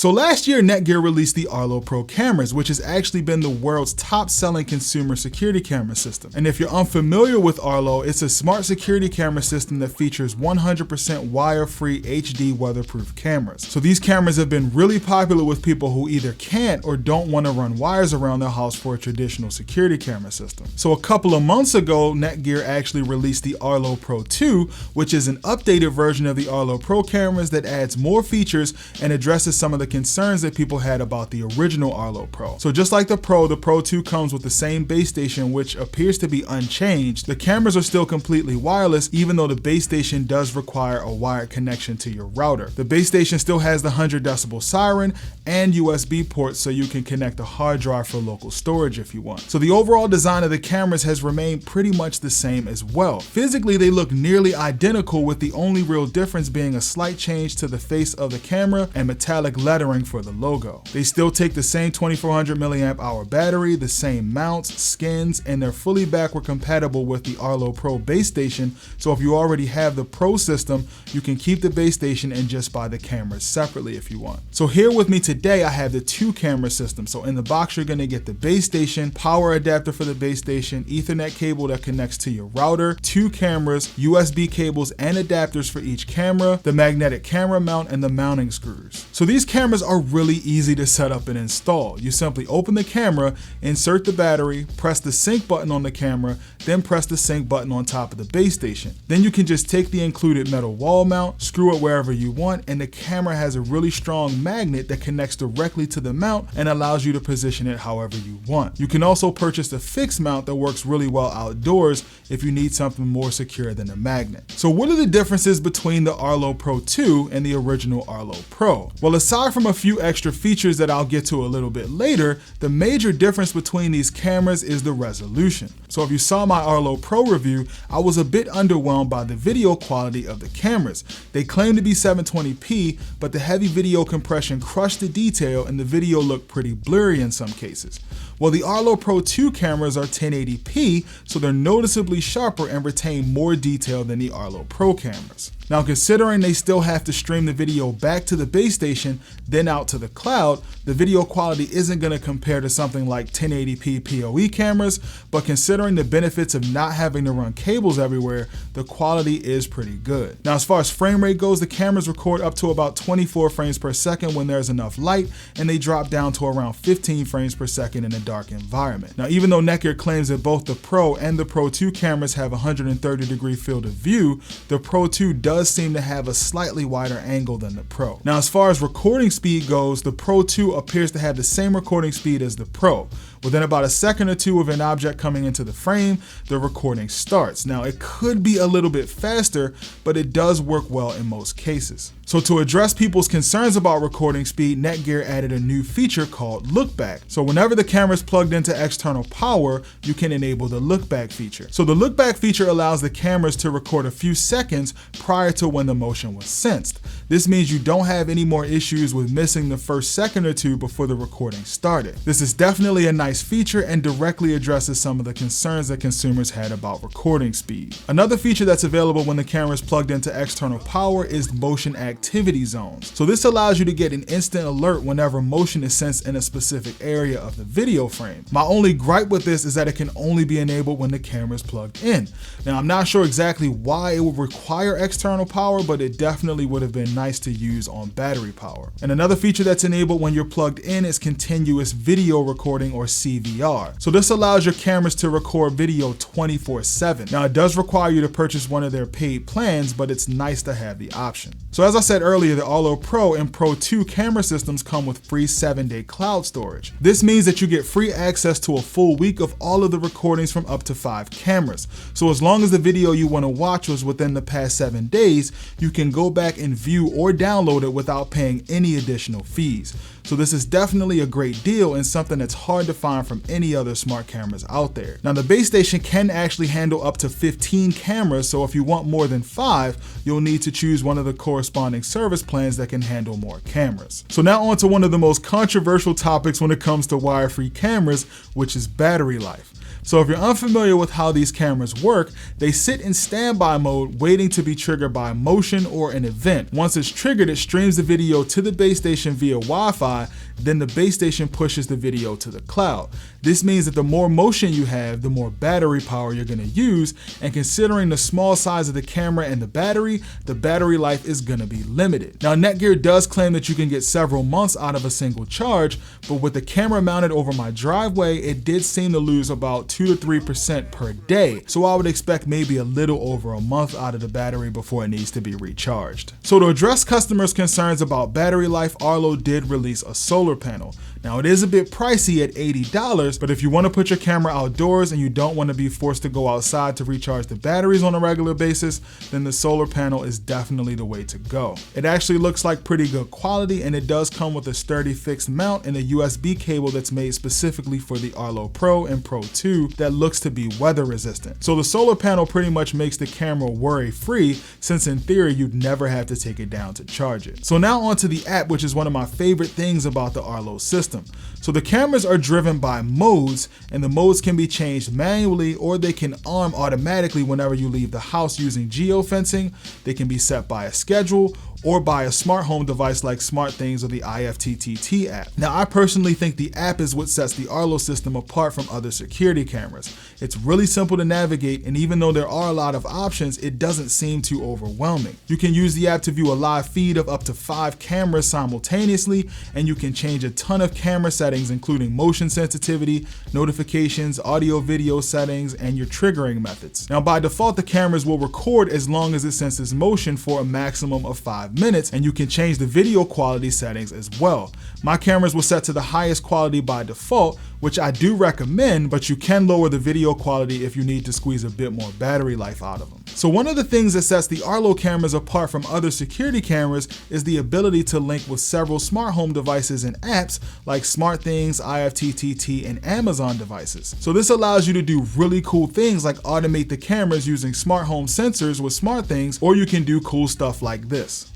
So last year, Netgear released the Arlo Pro cameras, which has actually been the world's top-selling consumer security camera system. And if you're unfamiliar with Arlo, it's a smart security camera system that features 100% wire-free HD weatherproof cameras. So these cameras have been really popular with people who either can't or don't want to run wires around their house for a traditional security camera system. So a couple of months ago, Netgear actually released the Arlo Pro 2, which is an updated version of the Arlo Pro cameras that adds more features and addresses some of the concerns that people had about the original Arlo Pro. So just like the Pro 2 comes with the same base station, which appears to be unchanged. The cameras are still completely wireless, even though the base station does require a wired connection to your router. The base station still has the 100 decibel siren and USB ports, so you can connect a hard drive for local storage if you want. So the overall design of the cameras has remained pretty much the same as well. Physically, they look nearly identical, with the only real difference being a slight change to the face of the camera and metallic lettering for the logo. They still take the same 2400 milliamp hour battery, the same mounts, skins, and they're fully backward compatible with the Arlo Pro base station. So if you already have the Pro system, you can keep the base station and just buy the cameras separately if you want. So here with me today, I have the 2 camera system. So in the box, you're gonna get the base station, power adapter for the base station, Ethernet cable that connects to your router, 2 cameras, USB cables and adapters for each camera, the magnetic camera mount, and the mounting screws. So these cameras are really easy to set up and install. You simply open the camera, insert the battery, press the sync button on the camera, then press the sync button on top of the base station. Then you can just take the included metal wall mount, screw it wherever you want, and the camera has a really strong magnet that connects directly to the mount and allows you to position it however you want. You can also purchase a fixed mount that works really well outdoors if you need something more secure than a magnet. So what are the differences between the Arlo Pro 2 and the original Arlo Pro? Well, aside from a few extra features that I'll get to a little bit later, the major difference between these cameras is the resolution. So if you saw my Arlo Pro review, I was a bit underwhelmed by the video quality of the cameras. They claim to be 720p, but the heavy video compression crushed the detail and the video looked pretty blurry in some cases. Well, the Arlo Pro 2 cameras are 1080p, so they're noticeably sharper and retain more detail than the Arlo Pro cameras. Now, considering they still have to stream the video back to the base station, then out to the cloud, the video quality isn't going to compare to something like 1080p PoE cameras, but considering the benefits of not having to run cables everywhere, the quality is pretty good. Now, as far as frame rate goes, the cameras record up to about 24 frames per second when there's enough light, and they drop down to around 15 frames per second in a dark environment. Now, even though Netgear claims that both the Pro and the Pro 2 cameras have 130-degree field of view, the Pro 2 does seem to have a slightly wider angle than the Pro. Now, as far as recording speed goes, the Pro 2 appears to have the same recording speed as the Pro. Within about a second or two of an object coming into the frame, the recording starts. Now, it could be a little bit faster, but it does work well in most cases. So to address people's concerns about recording speed, Netgear added a new feature called Lookback. So whenever the camera is plugged into external power, you can enable the Lookback feature. So the Lookback feature allows the cameras to record a few seconds prior to when the motion was sensed. This means you don't have any more issues with missing the first second or two before the recording started. This is definitely a nice feature and directly addresses some of the concerns that consumers had about recording speed. Another feature that's available when the camera is plugged into external power is motion activity zones. So this allows you to get an instant alert whenever motion is sensed in a specific area of the video frame. My only gripe with this is that it can only be enabled when the camera is plugged in. Now, I'm not sure exactly why it would require external power, but it definitely would have been nice to use on battery power. And another feature that's enabled when you're plugged in is continuous video recording, or CVR. So this allows your cameras to record video 24/7. Now, it does require you to purchase one of their paid plans, but it's nice to have the option. So as I said earlier, the Arlo Pro and Pro 2 camera systems come with free 7-day cloud storage. This means that you get free access to a full week of all of the recordings from up to 5 cameras. So as long as the video you want to watch was within the past 7 days, you can go back and view or download it without paying any additional fees. So this is definitely a great deal and something that's hard to find from any other smart cameras out there. Now, the base station can actually handle up to 15 cameras, so if you want more than 5, you'll need to choose one of the corresponding service plans that can handle more cameras. So now on to one of the most controversial topics when it comes to wire-free cameras, which is battery life. So if you're unfamiliar with how these cameras work, they sit in standby mode waiting to be triggered by motion or an event. Once it's triggered, it streams the video to the base station via Wi-Fi, then the base station pushes the video to the cloud. This means that the more motion you have, the more battery power you're going to use, and considering the small size of the camera and the battery life is going to be limited. Now Netgear does claim that you can get several months out of a single charge, but with the camera mounted over my driveway, it did seem to lose about 2 to 3% per day. So I would expect maybe a little over a month out of the battery before it needs to be recharged. So to address customers' concerns about battery life, Arlo did release a solar panel. Now it is a bit pricey at $80, but if you want to put your camera outdoors and you don't want to be forced to go outside to recharge the batteries on a regular basis, then the solar panel is definitely the way to go. It actually looks like pretty good quality, and it does come with a sturdy fixed mount and a USB cable that's made specifically for the Arlo Pro and Pro 2 that looks to be weather resistant. So the solar panel pretty much makes the camera worry free, since in theory you'd never have to take it down to charge it. So now onto the app, which is one of my favorite things about the Arlo system. So the cameras are driven by modes, and the modes can be changed manually or they can arm automatically whenever you leave the house using geofencing. They can be set by a schedule or by a smart home device like SmartThings or the IFTTT app. Now I personally think the app is what sets the Arlo system apart from other security cameras. It's really simple to navigate, and even though there are a lot of options, it doesn't seem too overwhelming. You can use the app to view a live feed of up to 5 cameras simultaneously, and you can change a ton of camera settings including motion sensitivity, notifications, audio video settings, and your triggering methods. Now by default the cameras will record as long as it senses motion for a maximum of 5 minutes, and you can change the video quality settings as well. My cameras were set to the highest quality by default, which I do recommend, but you can lower the video quality if you need to squeeze a bit more battery life out of them. So one of the things that sets the Arlo cameras apart from other security cameras is the ability to link with several smart home devices and apps like SmartThings, IFTTT, and Amazon devices. So this allows you to do really cool things like automate the cameras using smart home sensors with SmartThings, or you can do cool stuff like this.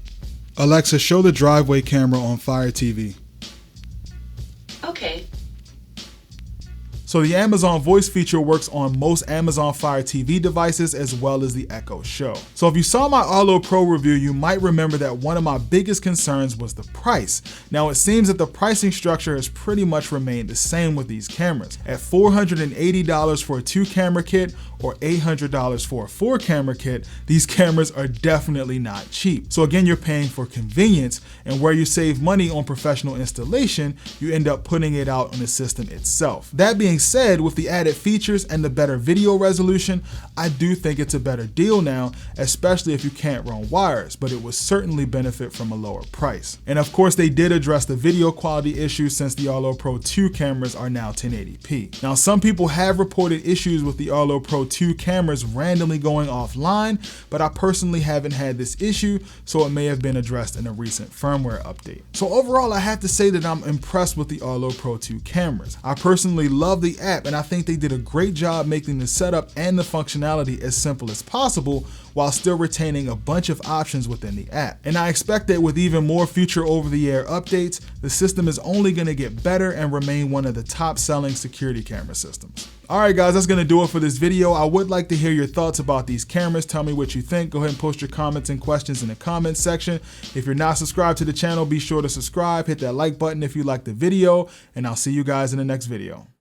Alexa, show the driveway camera on Fire TV. Okay. So the Amazon voice feature works on most Amazon Fire TV devices as well as the Echo Show. So if you saw my Arlo Pro review, you might remember that one of my biggest concerns was the price. Now it seems that the pricing structure has pretty much remained the same with these cameras. At $480 for a 2-camera kit or $800 for a 4-camera kit, these cameras are definitely not cheap. So again, you're paying for convenience, and where you save money on professional installation, you end up putting it out on the system itself. That being said, with the added features and the better video resolution, I do think it's a better deal now, especially if you can't run wires, but it would certainly benefit from a lower price. And of course, they did address the video quality issue since the Arlo Pro 2 cameras are now 1080p. Now, some people have reported issues with the Arlo Pro 2 cameras randomly going offline, but I personally haven't had this issue, so it may have been addressed in a recent firmware update. So overall, I have to say that I'm impressed with the Arlo Pro 2 cameras. I personally love the app, and I think they did a great job making the setup and the functionality as simple as possible while still retaining a bunch of options within the app. And I expect that with even more future over-the-air updates, the system is only going to get better and remain one of the top-selling security camera systems. Alright guys, that's going to do it for this video. I would like to hear your thoughts about these cameras. Tell me what you think. Go ahead and post your comments and questions in the comments section. If you're not subscribed to the channel, be sure to subscribe. Hit that like button if you liked the video, and I'll see you guys in the next video.